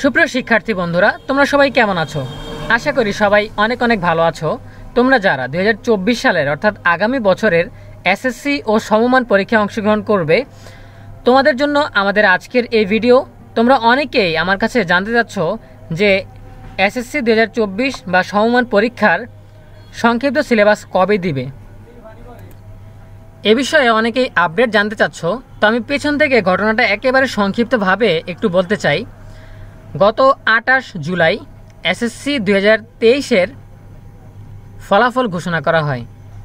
সুপ্রিয় শিক্ষার্থী বন্ধুরা, তোমরা সবাই কেমন আছো? আশা করি সবাই অনেক অনেক ভালো আছো। তোমরা যারা 2024 সালের অর্থাৎ আগামী বছরের এসএসসি ও সমমান পরীক্ষায় অংশগ্রহণ করবে, তোমাদের জন্য আমাদের আজকের এই ভিডিও। তোমরা অনেকেই আমার কাছে জানতে চাচ্ছ যে এসএসসি 2024 বা সমমান পরীক্ষার সংক্ষিপ্ত সিলেবাস কবে দিবে। এ বিষয়ে অনেকেই আপডেট জানতে চাচ্ছ। তো আমি পেছন থেকে ঘটনাটা একেবারে সংক্ষিপ্তভাবে একটু বলতে চাই। গত 28 জুলাই এসএসসি 2023-এর ফলাফল ঘোষণা করা হয়।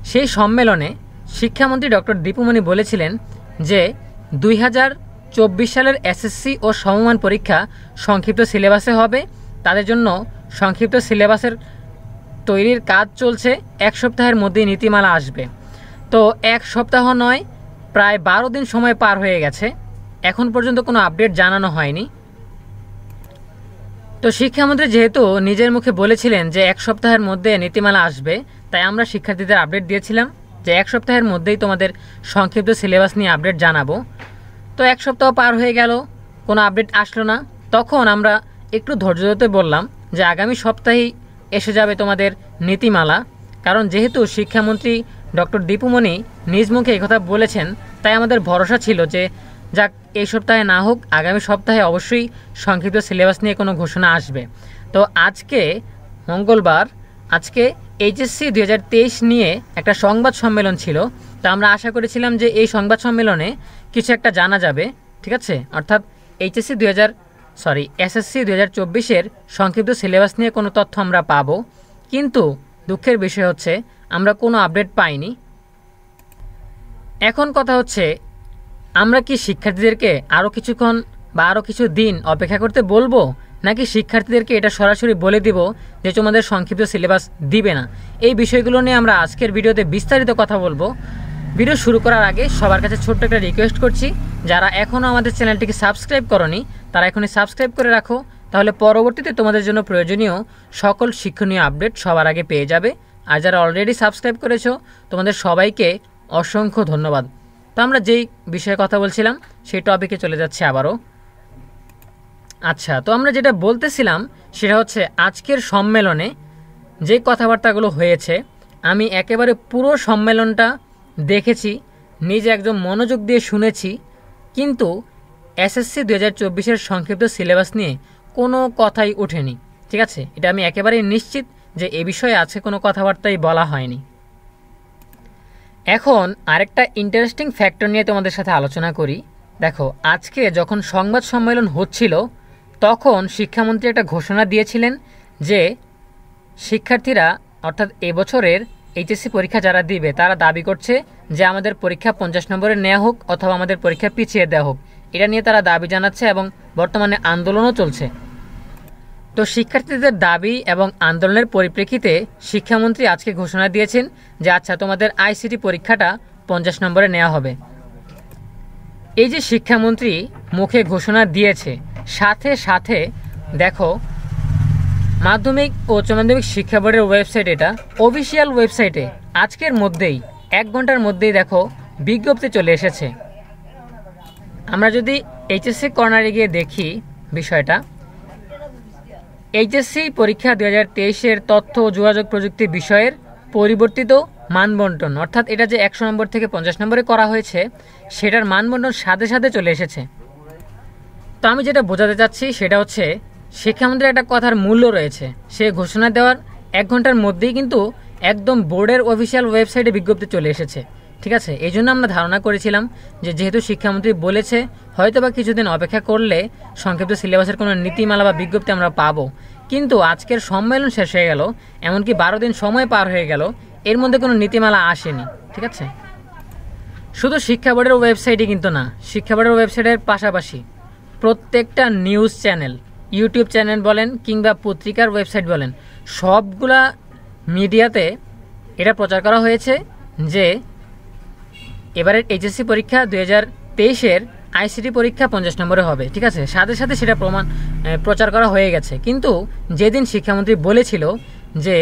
সেই সম্মেলনে শিক্ষামন্ত্রী ডক্টর দীপুমণি বলেছিলেন যে 2024 সালের এসএসসি ও সমমান পরীক্ষা সংক্ষিপ্ত সিলেবাসে হবে। তাদের জন্য সংক্ষিপ্ত সিলেবাসের তৈরির কাজ চলছে। এক সপ্তাহের মধ্যেই নীতিমালা আসবে। তো এক সপ্তাহ নয়, প্রায় 12 দিন সময় পার হয়ে গেছে, এখন পর্যন্ত কোনো আপডেট জানানো হয়নি। তো শিক্ষামন্ত্রী যেহেতু নিজের মুখে বলেছিলেন যে এক সপ্তাহের মধ্যে নীতিমালা আসবে, তাই আমরা শিক্ষার্থীদের আপডেট দিয়েছিলাম যে এক সপ্তাহের মধ্যেই তোমাদের সংক্ষিপ্ত সিলেবাস নিয়ে আপডেট জানাবো। তো এক সপ্তাহ পার হয়ে গেল, কোনো আপডেট আসলো না। তখন আমরা একটু ধৈর্য ধরতে বললাম যে আগামী সপ্তাহেই এসে যাবে তোমাদের নীতিমালা। কারণ যেহেতু শিক্ষামন্ত্রী ডক্টর দীপুমণি নিজ মুখে এই কথা বলেছেন, তাই আমাদের ভরসা ছিল যে যাক, এই সপ্তাহে না হোক, আগামী সপ্তাহে অবশ্যই সংক্ষিপ্ত সিলেবাস নিয়ে কোনো ঘোষণা আসবে। তো আজকে মঙ্গলবার, আজকে এইচএসসি 2023 নিয়ে একটা সংবাদ সম্মেলন ছিল। তো আমরা আশা করেছিলাম যে এই সংবাদ সম্মেলনে কিছু একটা জানা যাবে, ঠিক আছে, অর্থাৎ এসএসসি 2024-এর সংক্ষিপ্ত সিলেবাস নিয়ে কোনো তথ্য আমরা পাবো। কিন্তু দুঃখের বিষয় হচ্ছে আমরা কোনো আপডেট পাইনি। এখন কথা হচ্ছে, আমরা কি শিক্ষার্থীদেরকে আরও কিছুক্ষণ বা আরও কিছু দিন অপেক্ষা করতে বলবো, নাকি শিক্ষার্থীদেরকে এটা সরাসরি বলে দিব যে তোমাদের সংক্ষিপ্ত সিলেবাস দিবে না? এই বিষয়গুলো নিয়ে আমরা আজকের ভিডিওতে বিস্তারিত কথা বলবো। ভিডিও শুরু করার আগে সবার কাছে ছোট্ট একটা রিকোয়েস্ট করছি, যারা এখনও আমাদের চ্যানেলটিকে সাবস্ক্রাইব করনি তারা এখনই সাবস্ক্রাইব করে রাখো, তাহলে পরবর্তীতে তোমাদের জন্য প্রয়োজনীয় সকল শিক্ষণীয় আপডেট সবার আগে পেয়ে যাবে। আর যারা অলরেডি সাবস্ক্রাইব করেছো, তোমাদের সবাইকে অসংখ্য ধন্যবাদ। তো আমরা যেই বিষয়ে কথা বলছিলাম সেই টপিকে চলে যাচ্ছে আবারও। আচ্ছা, তো আমরা যেটা বলতেছিলাম সেটা হচ্ছে আজকের সম্মেলনে যে কথাবার্তাগুলো হয়েছে, আমি একেবারে পুরো সম্মেলনটা দেখেছি, নিজে একদম মনোযোগ দিয়ে শুনেছি, কিন্তু এসএসসি 2024-এর সংক্ষিপ্ত সিলেবাস নিয়ে কোনো কথাই ওঠেনি, ঠিক আছে? এটা আমি একেবারেই নিশ্চিত যে এ বিষয়ে আজকে কোনো কথাবার্তাই বলা হয়নি। এখন আরেকটা ইন্টারেস্টিং ফ্যাক্টর নিয়ে তোমাদের সাথে আলোচনা করি। দেখো, আজকে যখন সংবাদ সম্মেলন হচ্ছিল তখন শিক্ষামন্ত্রী একটা ঘোষণা দিয়েছিলেন যে শিক্ষার্থীরা, অর্থাৎ এবছরের এইচএসসি পরীক্ষা যারা দিবে তারা দাবি করছে যে আমাদের পরীক্ষা 50 নম্বরে নেওয়া হোক অথবা আমাদের পরীক্ষা পিছিয়ে দেওয়া হোক। এটা নিয়ে তারা দাবি জানাচ্ছে এবং বর্তমানে আন্দোলনও চলছে। তো শিক্ষার্থীদের দাবি এবং আন্দোলনের পরিপ্রেক্ষিতে শিক্ষামন্ত্রী আজকে ঘোষণা দিয়েছেন যে আচ্ছা, তোমাদের আইসিটি পরীক্ষাটা 50 নম্বরে নেওয়া হবে। এই যে শিক্ষামন্ত্রী মুখে ঘোষণা দিয়েছে, সাথে সাথে দেখো মাধ্যমিক ও উচ্চ মাধ্যমিক শিক্ষা বোর্ডের ওয়েবসাইট, এটা অফিসিয়াল ওয়েবসাইটে আজকের মধ্যেই 1 ঘন্টার মধ্যেই দেখো বিজ্ঞপ্তি চলে এসেছে। আমরা যদি এইচএসসি কর্নারে গিয়ে দেখি বিষয়টা, এইচএসসি পরীক্ষা 2023-এর তথ্য ও যোগাযোগ প্রযুক্তি বিষয়ের পরিবর্তিত মানবন্টন, অর্থাৎ এটা যে 100 নম্বর থেকে 50 নম্বরে করা হয়েছে সেটার মানবন্টন সাথে সাথে চলে এসেছে। তো আমি যেটা বোঝাতে চাচ্ছি সেটা হচ্ছে শিক্ষামন্ত্রীর একটা কথার মূল্য রয়েছে। সে ঘোষণা দেওয়ার 1 ঘন্টার মধ্যেই কিন্তু একদম বোর্ডের অফিসিয়াল ওয়েবসাইটে বিজ্ঞপ্তি চলে এসেছে, ঠিক আছে? এই জন্য আমরা ধারণা করেছিলাম যে যেহেতু শিক্ষামন্ত্রী বলেছে, হয়তো বা কিছুদিন অপেক্ষা করলে সংক্ষিপ্ত সিলেবাসের কোনো নীতিমালা বা বিজ্ঞপ্তি আমরা পাবো। কিন্তু আজকের সম্মেলন শেষ হয়ে গেল, এমনকি 12 দিন সময় পার হয়ে গেল, এর মধ্যে কোনো নীতিমালা আসেনি, ঠিক আছে? শুধু শিক্ষা বোর্ডের ওয়েবসাইটে কিন্তু না, শিক্ষা বোর্ডের ওয়েবসাইটের পাশাপাশি প্রত্যেকটা নিউজ চ্যানেল, ইউটিউব চ্যানেল বলেন কিংবা পত্রিকার ওয়েবসাইট বলেন, সবগুলা মিডিয়াতে এটা প্রচার করা হয়েছে যে এবারের এইচএসসি পরীক্ষা 2023-এর আইসিটি পরীক্ষা 50 নম্বরে হবে, ঠিক আছে? সাথে সাথে সেটা প্রচার করা হয়ে গেছে। কিন্তু যেদিন শিক্ষামন্ত্রী বলেছিল যে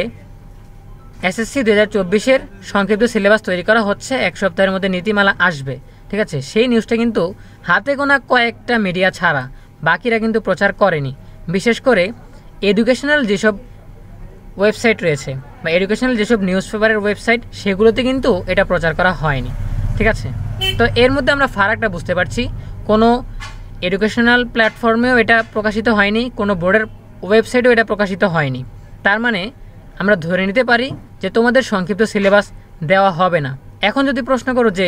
এসএসসি 2024-এর সংক্ষিপ্ত সিলেবাস তৈরি করা হচ্ছে, 1 সপ্তাহের মধ্যে নীতিমালা আসবে, ঠিক আছে, সেই নিউজটা কিন্তু হাতে গোনা কয়েকটা মিডিয়া ছাড়া বাকিরা কিন্তু প্রচার করেনি। বিশেষ করে এডুকেশনাল যেসব ওয়েবসাইট রয়েছে বা এডুকেশনাল যেসব নিউজ পেপারের ওয়েবসাইট সেগুলোতে কিন্তু এটা প্রচার করা হয়নি, ঠিক আছে। তো এর মধ্যে আমরা ফারাকটা বুঝতে পারছি, কোনো এডুকেশনাল প্ল্যাটফর্মেও এটা প্রকাশিত হয়নি, কোনো বোর্ডের ওয়েবসাইটেও এটা প্রকাশিত হয়নি। তার মানে আমরা ধরে নিতে পারি যে তোমাদের সংক্ষিপ্ত সিলেবাস দেওয়া হবে না। এখন যদি প্রশ্ন করো যে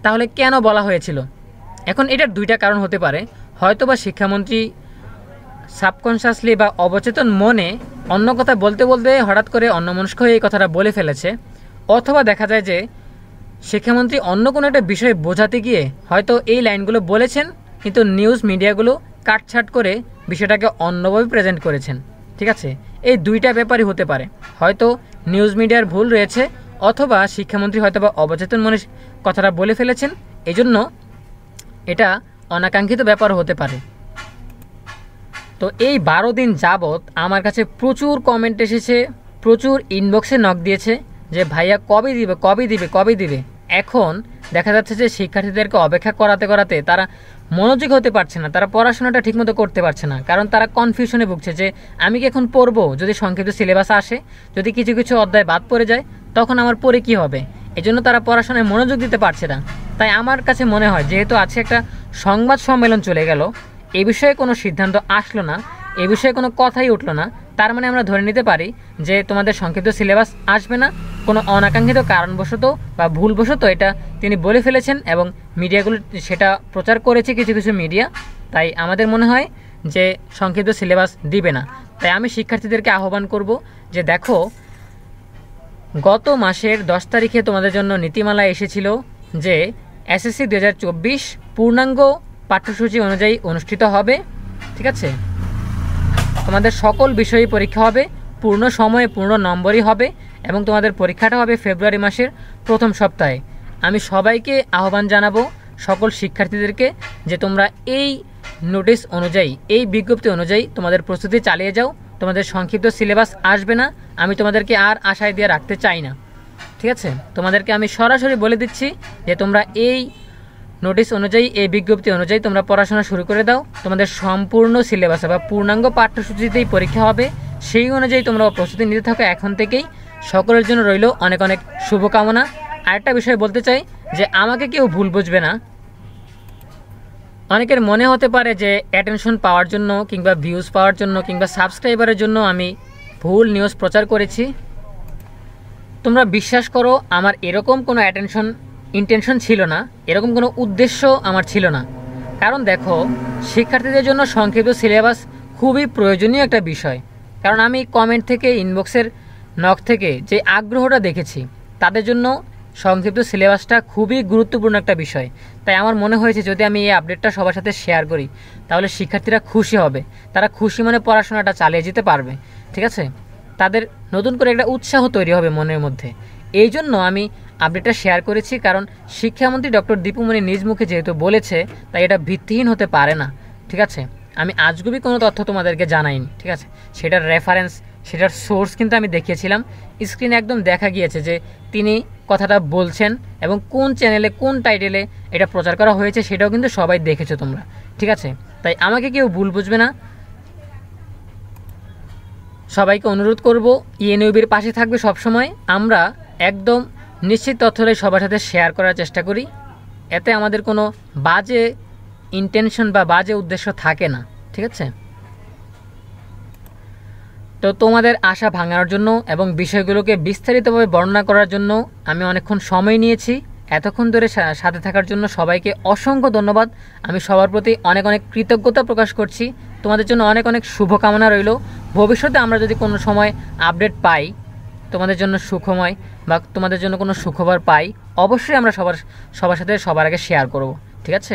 তাহলে কেন বলা হয়েছিল, এখন এটার দুইটা কারণ হতে পারে। হয়তোবা শিক্ষামন্ত্রী সাবকনশাসলি বা অবচেতন মনে অন্য কথা বলতে বলতে হঠাৎ করে অন্যমনস্ক হয়ে এই কথাটা বলে ফেলেছে, অথবা দেখা যায় যে শিক্ষামন্ত্রী অন্য কোনো একটা বিষয় বোঝাতে গিয়ে হয়তো এই লাইনগুলো বলেছেন, কিন্তু নিউজ মিডিয়াগুলো কাটছাট করে বিষয়টাকে অন্যভাবে প্রেজেন্ট করেছেন, ঠিক আছে। এই দুইটা ব্যাপারই হতে পারে, হয়তো নিউজ মিডিয়ার ভুল রয়েছে, অথবা শিক্ষামন্ত্রী হয়তো বা অবচেতন মনে কথাটা বলে ফেলেছেন, এজন্য এটা অনাকাঙ্ক্ষিত ব্যাপার হতে পারে। তো এই 12 দিন যাবৎ আমার কাছে প্রচুর কমেন্ট এসেছে, প্রচুর ইনবক্সে নক দিয়েছে যে ভাইয়া কবে দিবে কবে দিবে কবে দিবে। এখন দেখা যাচ্ছে যে শিক্ষার্থীদেরকে অপেক্ষা করাতে করাতে তারা মনোযোগ হতে পারছে না, তারা পড়াশোনাটা ঠিকমতো করতে পারছে না, কারণ তারা কনফিউশনে ভুগছে যে আমি কি এখন পড়বো, যদি সংক্ষিপ্ত সিলেবাস আসে, যদি কিছু কিছু অধ্যায় বাদ পড়ে যায় তখন আমার পড়ে কি হবে। এজন্য তারা পড়াশোনায় মনোযোগ দিতে পারছে না। তাই আমার কাছে মনে হয় যেহেতু আছে একটা সংবাদ সম্মেলন চলে গেল, এই বিষয়ে কোনো সিদ্ধান্ত আসলো না, এই বিষয়ে কোনো কথাই উঠলো না, তার মানে আমরা ধরে নিতে পারি যে তোমাদের সংক্ষিপ্ত সিলেবাস আসবে না। কোনো অনাকাঙ্ক্ষিত কারণবশত বা ভুলবশত এটা তিনি বলে ফেলেছেন এবং মিডিয়াগুলো সেটা প্রচার করেছে, কিছু কিছু মিডিয়া। তাই আমাদের মনে হয় যে সংক্ষিপ্ত সিলেবাস দিবে না। তাই আমি শিক্ষার্থীদেরকে আহ্বান করব যে দেখো, গত মাসের 10 তারিখে তোমাদের জন্য নীতিমালা এসেছিল যে এসএসসি 2024 পূর্ণাঙ্গ পাঠ্যসূচি অনুযায়ী অনুষ্ঠিত হবে, ঠিক আছে। তোমাদের সকল বিষয়ই পরীক্ষা হবে, পূর্ণ সময়ে পূর্ণ নম্বরই হবে এবং তোমাদের পরীক্ষাটা হবে ফেব্রুয়ারি মাসের প্রথম সপ্তাহে। আমি সবাইকে আহ্বান জানাবো, সকল শিক্ষার্থীদেরকে, যে তোমরা এই নোটিশ অনুযায়ী, এই বিজ্ঞপ্তি অনুযায়ী তোমাদের প্রস্তুতি চালিয়ে যাও। তোমাদের সংক্ষিপ্ত সিলেবাস আসবে না, আমি তোমাদেরকে আর আশায় দিয়ে রাখতে চাই না, ঠিক আছে। তোমাদেরকে আমি সরাসরি বলে দিচ্ছি যে তোমরা এই নোটিশ অনুযায়ী, এই বিজ্ঞপ্তি অনুযায়ী তোমরা পড়াশোনা শুরু করে দাও। তোমাদের সম্পূর্ণ সিলেবাসে বা পূর্ণাঙ্গ পাঠ্যসূচিতেই পরীক্ষা হবে, সেই অনুযায়ী তোমরা প্রস্তুতি নিতে থাকো এখন থেকেই। সকলের জন্য রইল অনেক অনেক শুভকামনা। আরেকটা বিষয় বলতে চাই যে আমাকে কেউ ভুল বুঝবে না। অনেকের মনে হতে পারে যে অ্যাটেনশন পাওয়ার জন্য কিংবা ভিউজ পাওয়ার জন্য কিংবা সাবস্ক্রাইবারের জন্য আমি ভুল নিউজ প্রচার করেছি। তোমরা বিশ্বাস করো, আমার এরকম কোনো ইন্টেনশন ছিল না, এরকম কোনো উদ্দেশ্য আমার ছিল না। কারণ দেখো, শিক্ষার্থীদের জন্য সংক্ষিপ্ত সিলেবাস খুবই প্রয়োজনীয় একটা বিষয়। কারণ আমি কমেন্ট থেকে, ইনবক্সের নক থেকে যে আগ্রহটা দেখেছি, তাদের জন্য সংক্ষিপ্ত সিলেবাসটা খুবই গুরুত্বপূর্ণ একটা বিষয়। তাই আমার মনে হয়েছে যদি আমি এই আপডেটটা সবার সাথে শেয়ার করি তাহলে শিক্ষার্থীরা খুশি হবে, তারা খুশি মনে পড়াশোনাটা চালিয়ে যেতে পারবে, ঠিক আছে। তাদের নতুন করে একটা উৎসাহ তৈরি হবে মনের মধ্যে। এই জন্য আমি আপডেটটা শেয়ার করেছি, কারণ শিক্ষামন্ত্রী ডক্টর দীপুমণি নিজ মুখে যেহেতু বলেছে, তাই এটা ভিত্তিহীন হতে পারে না, ঠিক আছে। আমি আজগুবি কোনো তথ্য তোমাদেরকে জানাইনি, ঠিক আছে। সেটার রেফারেন্স, সেটার সোর্স কিন্তু আমি দেখিয়েছিলাম, স্ক্রিনে একদম দেখা গিয়েছে যে তিনি কথাটা বলছেন এবং কোন চ্যানেলে কোন টাইটেলে এটা প্রচার করা হয়েছে সেটাও কিন্তু সবাই দেখেছো তোমরা, ঠিক আছে। তাই আমাকে কেউ ভুল বুঝবে না। সবাইকে অনুরোধ করব, ইএনইউবির পাশে থাকবে সবসময়। আমরা একদম নিশ্চিত তথ্যটাই সবার সাথে শেয়ার করার চেষ্টা করি, এতে আমাদের কোনো বাজে ইন্টেনশন বা বাজে উদ্দেশ্য থাকে না, ঠিক আছে। তো তোমাদের আশা ভাঙানোর জন্য এবং বিষয়গুলোকে বিস্তারিতভাবে বর্ণনা করার জন্য আমি অনেকক্ষণ সময় নিয়েছি। এতক্ষণ ধরে সাথে থাকার জন্য সবাইকে অসংখ্য ধন্যবাদ। আমি সবার প্রতি অনেক অনেক কৃতজ্ঞতা প্রকাশ করছি। তোমাদের জন্য অনেক অনেক শুভকামনা রইল। ভবিষ্যতে আমরা যদি কোনো সময় আপডেট পাই তোমাদের জন্য সুখময় বা তোমাদের জন্য কোনো সুখবর পাই, অবশ্যই আমরা সবার সাথে সবার আগে শেয়ার করব, ঠিক আছে।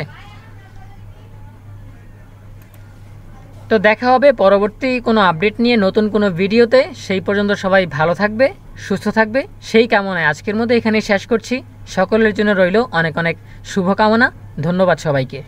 তো দেখা হবে পরবর্তী কোনো আপডেট নিয়ে নতুন কোনো ভিডিওতে। সেই পর্যন্ত সবাই ভালো থাকবে, সুস্থ থাকবে, সেই কামনায় আজকের মতো এখানেই শেষ করছি। সকলের জন্য রইল অনেক অনেক শুভকামনা। ধন্যবাদ সবাইকে।